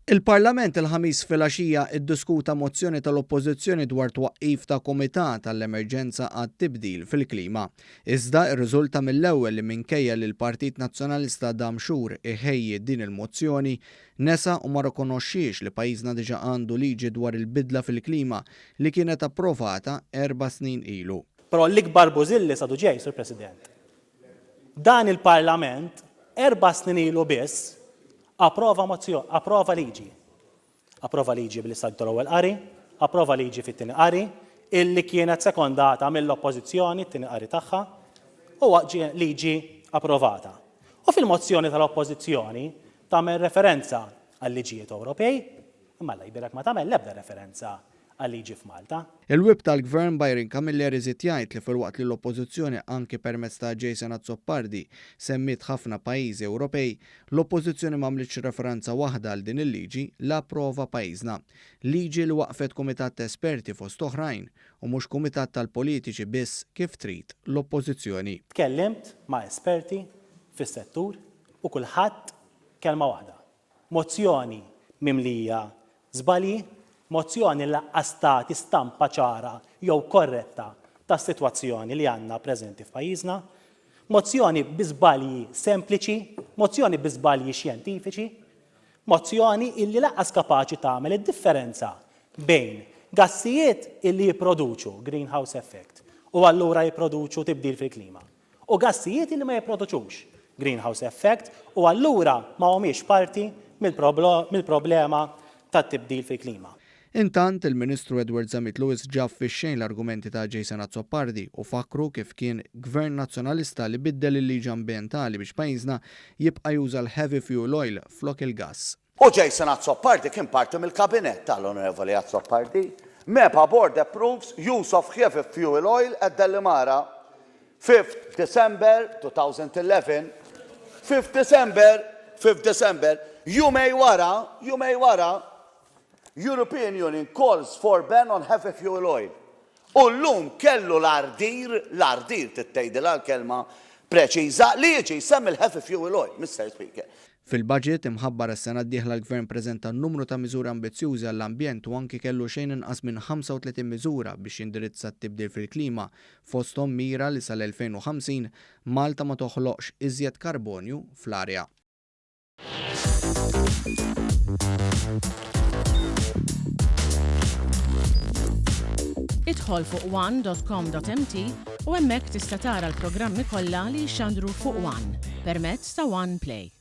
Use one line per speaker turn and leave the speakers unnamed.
Il-Parlament il-ħamis filgħaxija iddiskuta mozzjoni tal-Oppożizzjoni dwar twaqqif ta' Kumitat tal-Emerġenza għat-tibdil fil-klima. Iżda rriżulta mill-ewwel li minkejja li l-Partit Nazzjonalista Damxur iħejji din il-mozzjoni nesa u ma rikonoxxiex li pajjiżna diġà għandu liġi dwar il-bidla fil-klima li kienet approvata 4 snin ilu.
Però l-ikbar bużilli sadu ġej, Sur President. Dan il-Parlament 4 snin ilu biss approva liġi. Approva liġi bil-istadju tal-ewwel qari, approva liġi fit-tieni qari, illi kienet sekondata mill-Oppożizzjoni t-tieni qari tagħha u liġi approvata. U fil-mozzjoni tal-Oppożizzjoni tagħmel referenza għal liġijiet Ewropej, imma Alla jbirek ma tagħmel l-ebda referenza għal liġi f'Malta.
Il-Whip tal-Gvern Byron Camilleri iżid jgħid li filwaqt li l-Oppożizzjoni anke permezz ta' Jason Azzopardi semmiet ħafna pajjiżi Ewropej, l-Oppożizzjoni m'għamlitx referenza waħda għal din il-liġi la approva pajjiżna. Liġi li waqfet kumitat ta' esperti fost oħrajn u mhux kumitat tal-politiċi biss kif trid l-Oppożizzjoni.
Tkellimt ma' esperti fis-settur u kulħadd kelma waħda. Mozzjoni mimlija żbalji, mozzjoni li tagħti stampa ċara jew korretta tas-sitwazzjoni li għandna preżenti f'pajjiżna, mozzjoni bi żbalji sempliċi, mozzjoni bi żbalji xjentifiċi, mozzjoni illi laqqas kapaċi tagħmel id-differenza bejn gassijiet illi jipproduċu greenhouse effect u allura jipproduċu tibdil fil-klima u gassijiet illi ma jipproduċux greenhouse effect u allura ma humiex parti mill-problema tat-tibdil fil-klima.
Intant il-Ministru Edward Zamit Lewis ġaf fix-xejn l-argumenti ta' Jason Azzopardi u fakru kif kien Gvern Nazzjonalista li biddel il-liġi ambjentali biex pajjiżna jibqa' juża l-heavy fuel oil flok il-gass.
U Jason Azzopardi kien parti mill-Kabinett tal-Onorevoli Azzopardi. MEPA Board approves use of heavy fuel oil at Dellimara 5th December 2011. 5th December, jumej wara, European Union calls for ban on heavy fuel oil. U llum kellu l-ardir tittejdilha l-kelma preċiża li jiġi semmi l-heavy fuel oil, Mr. Speaker.
Fil-budget imħabbar is-sena d-dieħla l-Gvern preżenta numru ta' miżuri ambizzjużi għall-ambjent u anki kellu xejn inqas minn 35 miżura biex jindirizza t-tibdil fil-klima fosthom mira li sal-2050 Malta ma toħloqx iżjed karbonju fl-arja.
Idħol fuq one.com.mt u hemmhekk tista' tara l-programmi kollha li jxandru fuq One permezz ta' One Play.